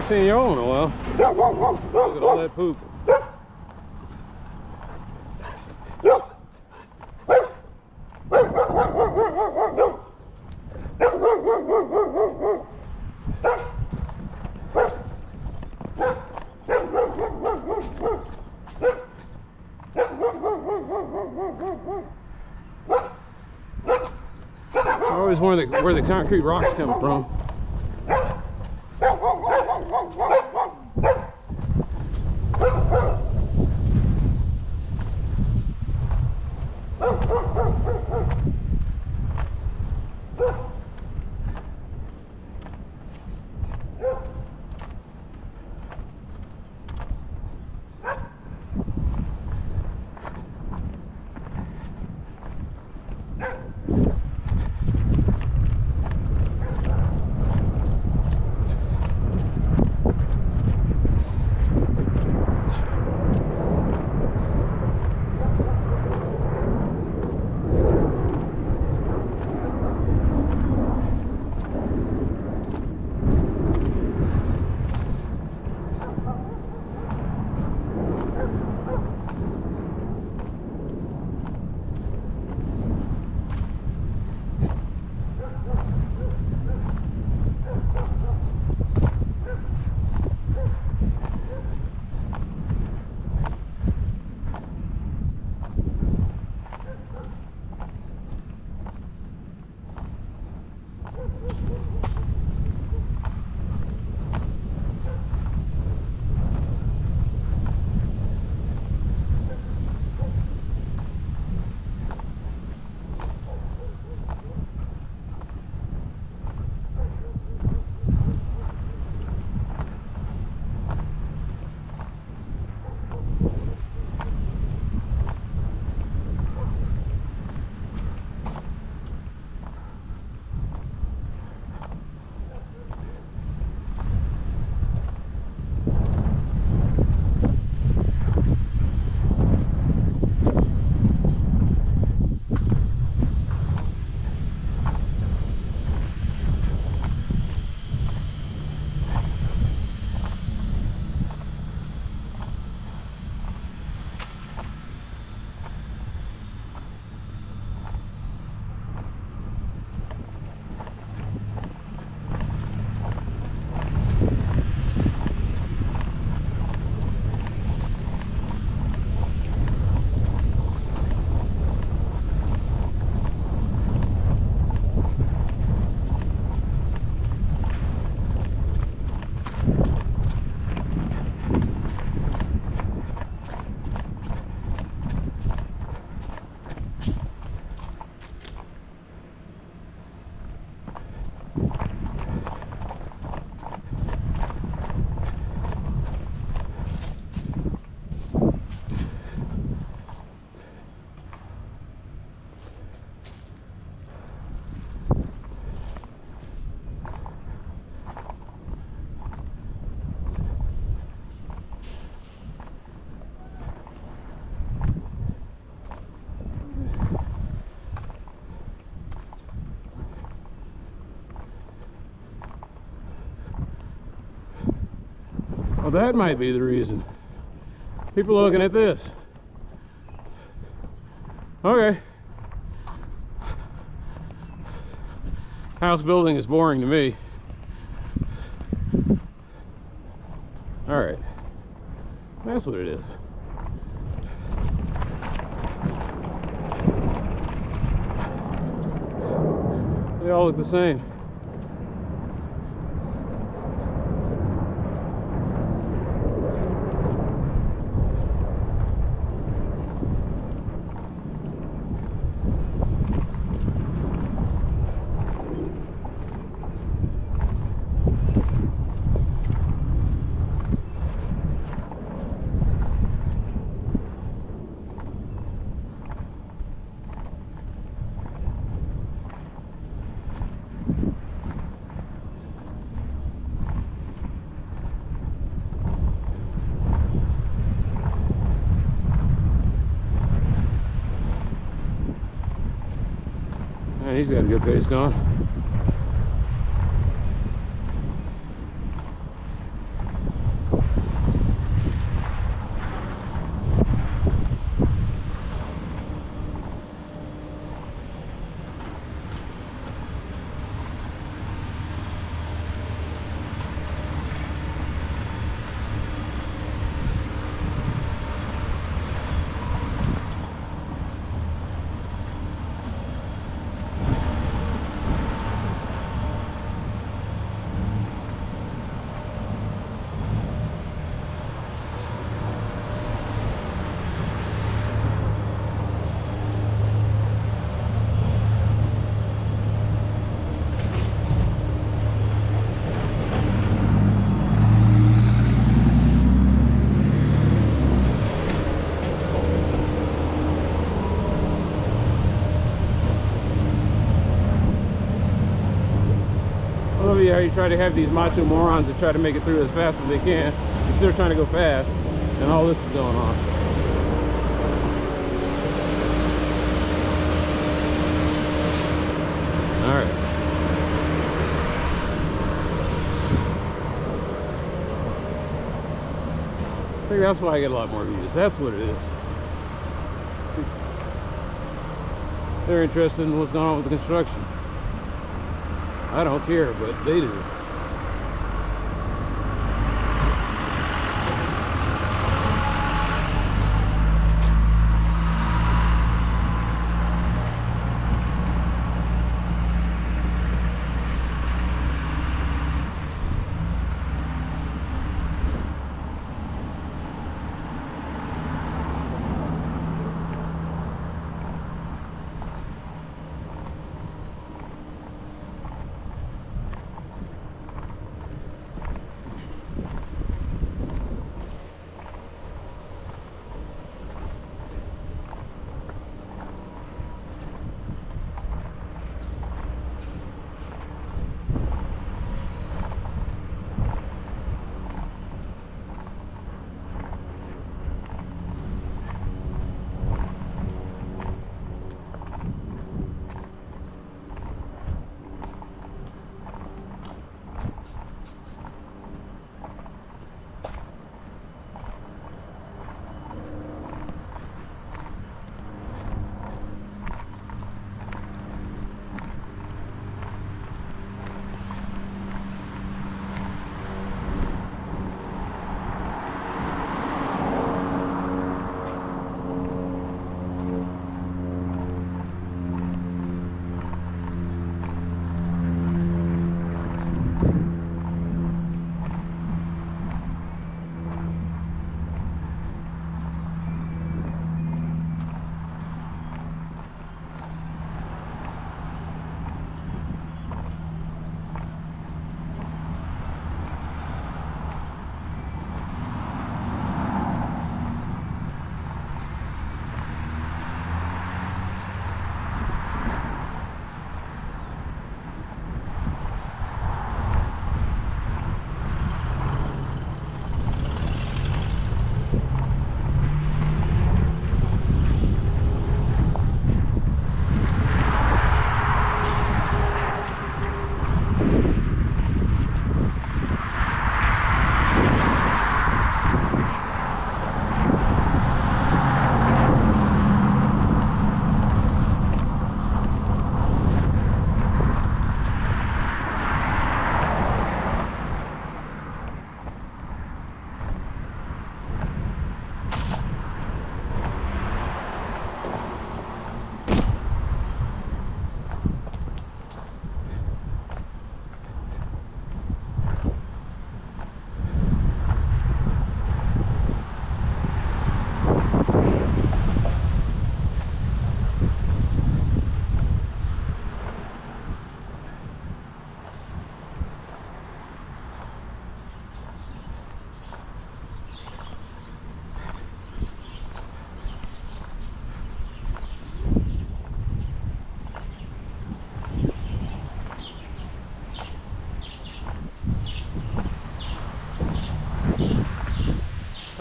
ain't seen y'all in a while. Look at all that poop. I always wonder where the concrete rocks come from. Well, that might be the reason. People are looking at this. Okay. House building is boring to me. Alright. That's what it is. They all look the same. Man, he's got a good pace going. see how you try to have these macho morons that try to make it through as fast as they can instead of trying to go fast, and all this is going on. All right. I think that's why I get a lot more views. That's what it is. They're interested in what's going on with the construction. I don't care, but they do.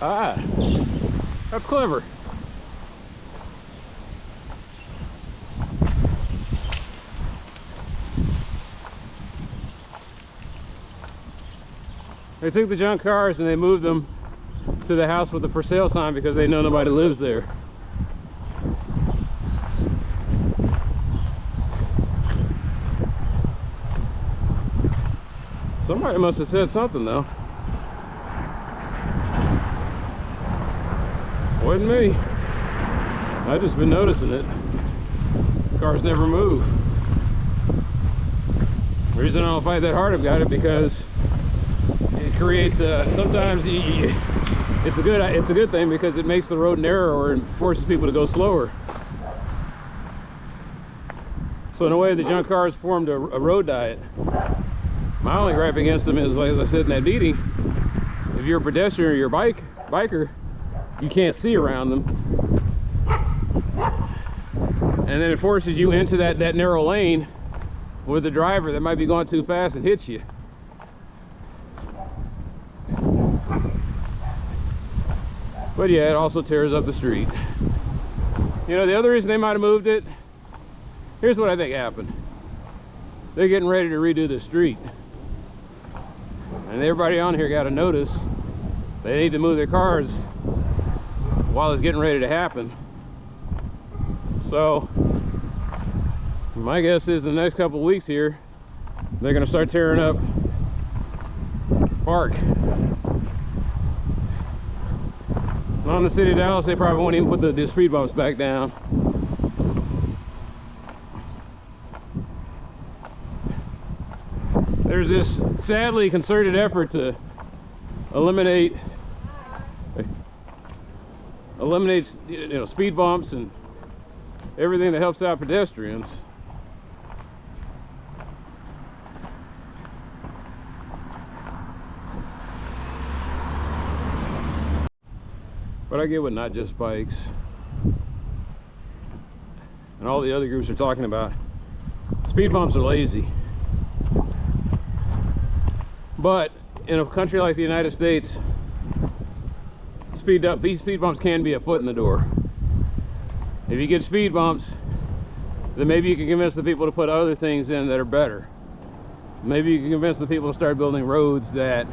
Ah, that's clever. They took the junk cars and they moved them to the house with the for sale sign because they know nobody lives there. Somebody must have said something though. Wasn't me. I've just been noticing it. Cars never move. The reason I don't fight that hard about it because it creates sometimes it's a good thing because it makes the road narrower and forces people to go slower. So in a way, the junk cars formed a road diet. My only gripe against them is, like as I said in that meeting, if you're a pedestrian or you're a biker, you can't see around them, and then it forces you into that narrow lane with a driver that might be going too fast and hits you. But yeah, it also tears up the street. You know, the other reason they might have moved it, here's what I think happened. They're getting ready to redo the street. And everybody on here got a notice they need to move their cars while it's getting ready to happen. So my guess is the next couple of weeks here, they're going to start tearing up Park. On the city of Dallas, they probably won't even put the speed bumps back down. There's this sadly concerted effort to eliminate you know, speed bumps and everything that helps out pedestrians. But I get what Not Just Bikes and all the other groups are talking about. Speed bumps are lazy. But in a country like the United States, speed bumps can be a foot in the door. If you get speed bumps, then maybe you can convince the people to put other things in that are better. Maybe you can convince the people to start building roads that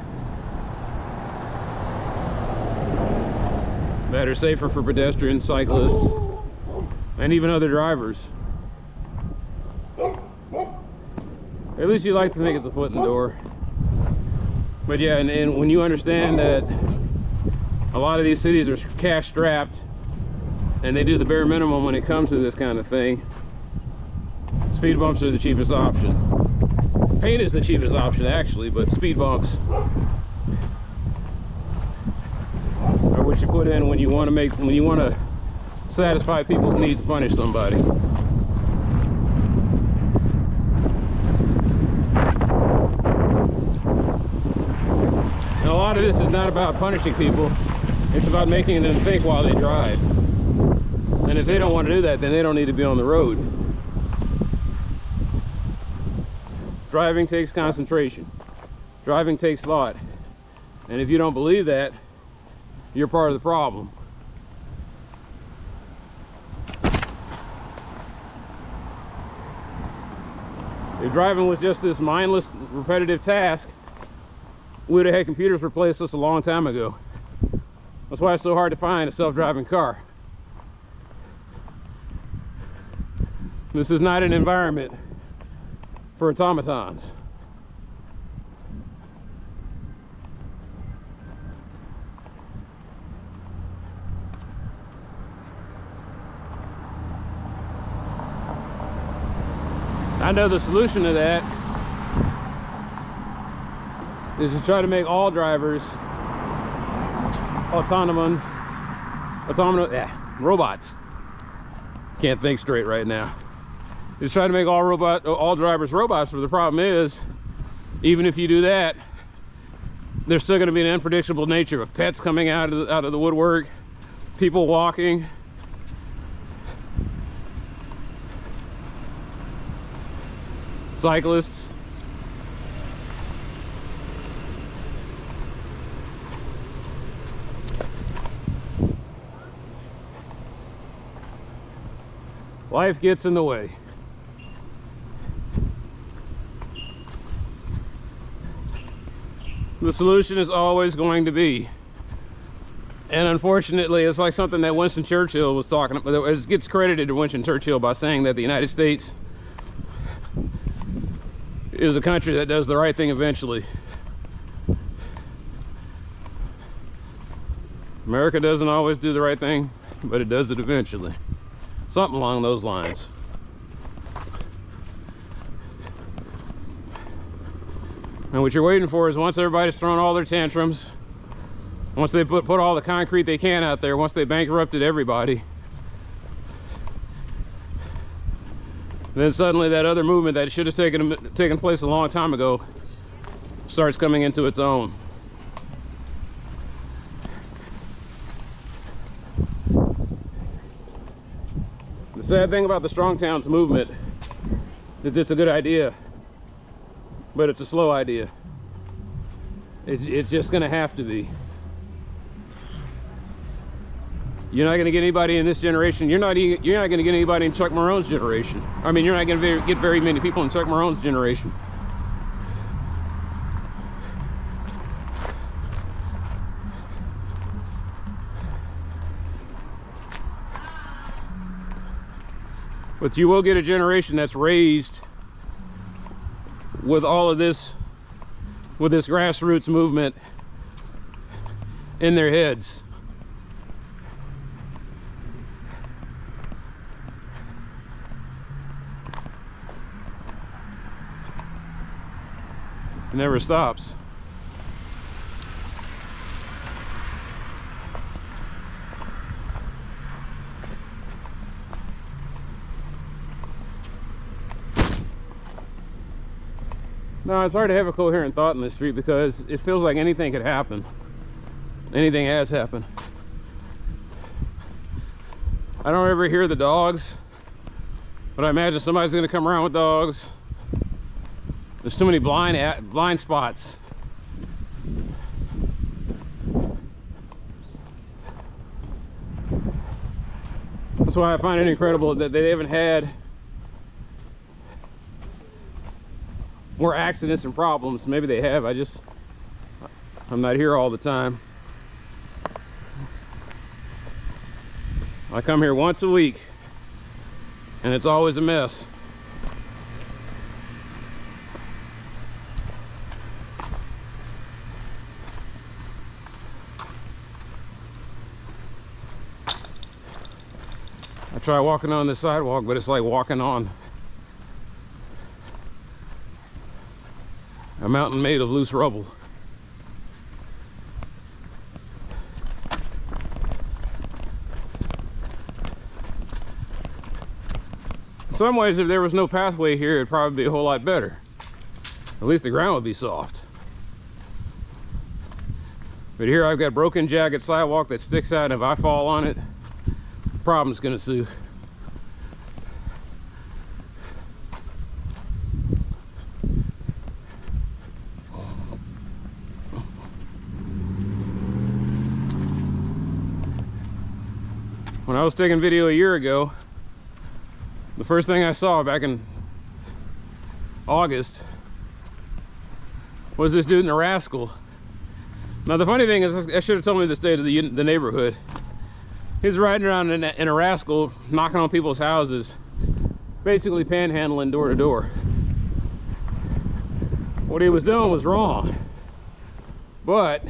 are safer for pedestrians, cyclists, and even other drivers. At least you like to think it's a foot in the door. But yeah, and when you understand that a lot of these cities are cash strapped and they do the bare minimum when it comes to this kind of thing, speed bumps are the cheapest option. Paint is the cheapest option actually, but speed bumps are what you put in when you want to satisfy people's need to punish somebody. And a lot of this is not about punishing people, it's about making them think while they drive. And if they don't want to do that, then they don't need to be on the road. Driving takes concentration. Driving takes thought. And if you don't believe that, you're part of the problem. If driving was just this mindless, repetitive task, we would have had computers replace us a long time ago. That's why it's so hard to find a self-driving car. This is not an environment for automatons. I know the solution to that is to try to make all drivers robots. Can't think straight right now. Is try to make all drivers robots, but the problem is, even if you do that, there's still going to be an unpredictable nature of pets coming out of the woodwork, people walking. Cyclists. Life gets in the way. The solution is always going to be, and unfortunately it's like something that Winston Churchill was talking about. It gets credited to Winston Churchill by saying that the United States is a country that does the right thing eventually. America doesn't always do the right thing, but it does it eventually. Something along those lines. And what you're waiting for is once everybody's thrown all their tantrums, once they put all the concrete they can out there, once they bankrupted everybody, then suddenly that other movement that should have taken place a long time ago starts coming into its own. The sad thing about the Strong Towns movement is it's a good idea, but it's a slow idea. It's just going to have to be. You're not going to get anybody in this generation. You're not going to get anybody in Chuck Marone's generation. I mean, you're not going to get very many people in Chuck Marone's generation. But you will get a generation that's raised with all of this, with this grassroots movement in their heads. It never stops. No, it's hard to have a coherent thought in the street because it feels like anything could happen. Anything has happened. I don't ever hear the dogs, but I imagine somebody's going to come around with dogs. There's too many blind spots. That's why I find it incredible that they haven't had more accidents and problems. Maybe they have. I'm not here all the time. I come here once a week and it's always a mess. I try walking on the sidewalk, but it's like walking on a mountain made of loose rubble. In some ways, if there was no pathway here, it'd probably be a whole lot better. At least the ground would be soft. But here I've got broken, jagged sidewalk that sticks out, and if I fall on it, problem's gonna ensue. When I was taking video a year ago, the first thing I saw back in August was this dude in a rascal. Now the funny thing is, I should have told me the state of the neighborhood. He's riding around in a rascal, knocking on people's houses, basically panhandling door to door. What he was doing was wrong, but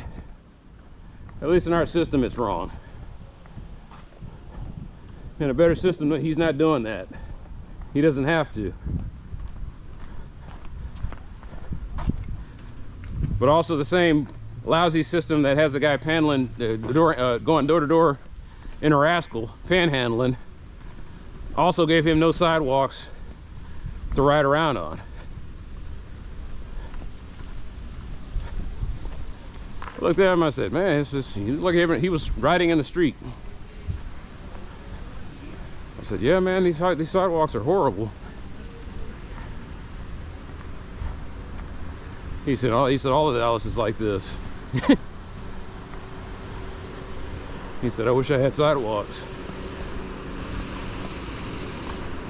at least in our system it's wrong. In a better system, he's not doing that. He doesn't have to. But also the same lousy system that has a guy paneling going door to door in a rascal, panhandling, also gave him no sidewalks to ride around on. I looked at him, I said, man, it's just, look at him, he was riding in the street. I said, yeah, man, these sidewalks are horrible. He said, all of Dallas is like this. He said, I wish I had sidewalks.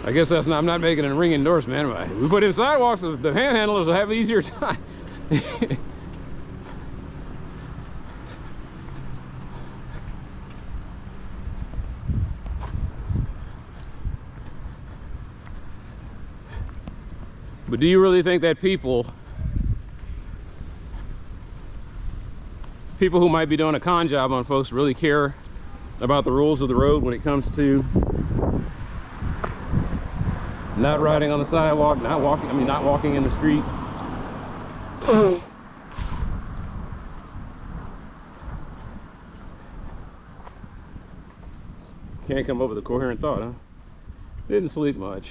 I guess that's not, I'm not making a ring endorsement anyway. We put in sidewalks, the panhandlers will have an easier time. But do you really think that people who might be doing a con job on folks really care about the rules of the road when it comes to not riding on the sidewalk, not walking in the street? Can't come up with a coherent thought, huh? Didn't sleep much.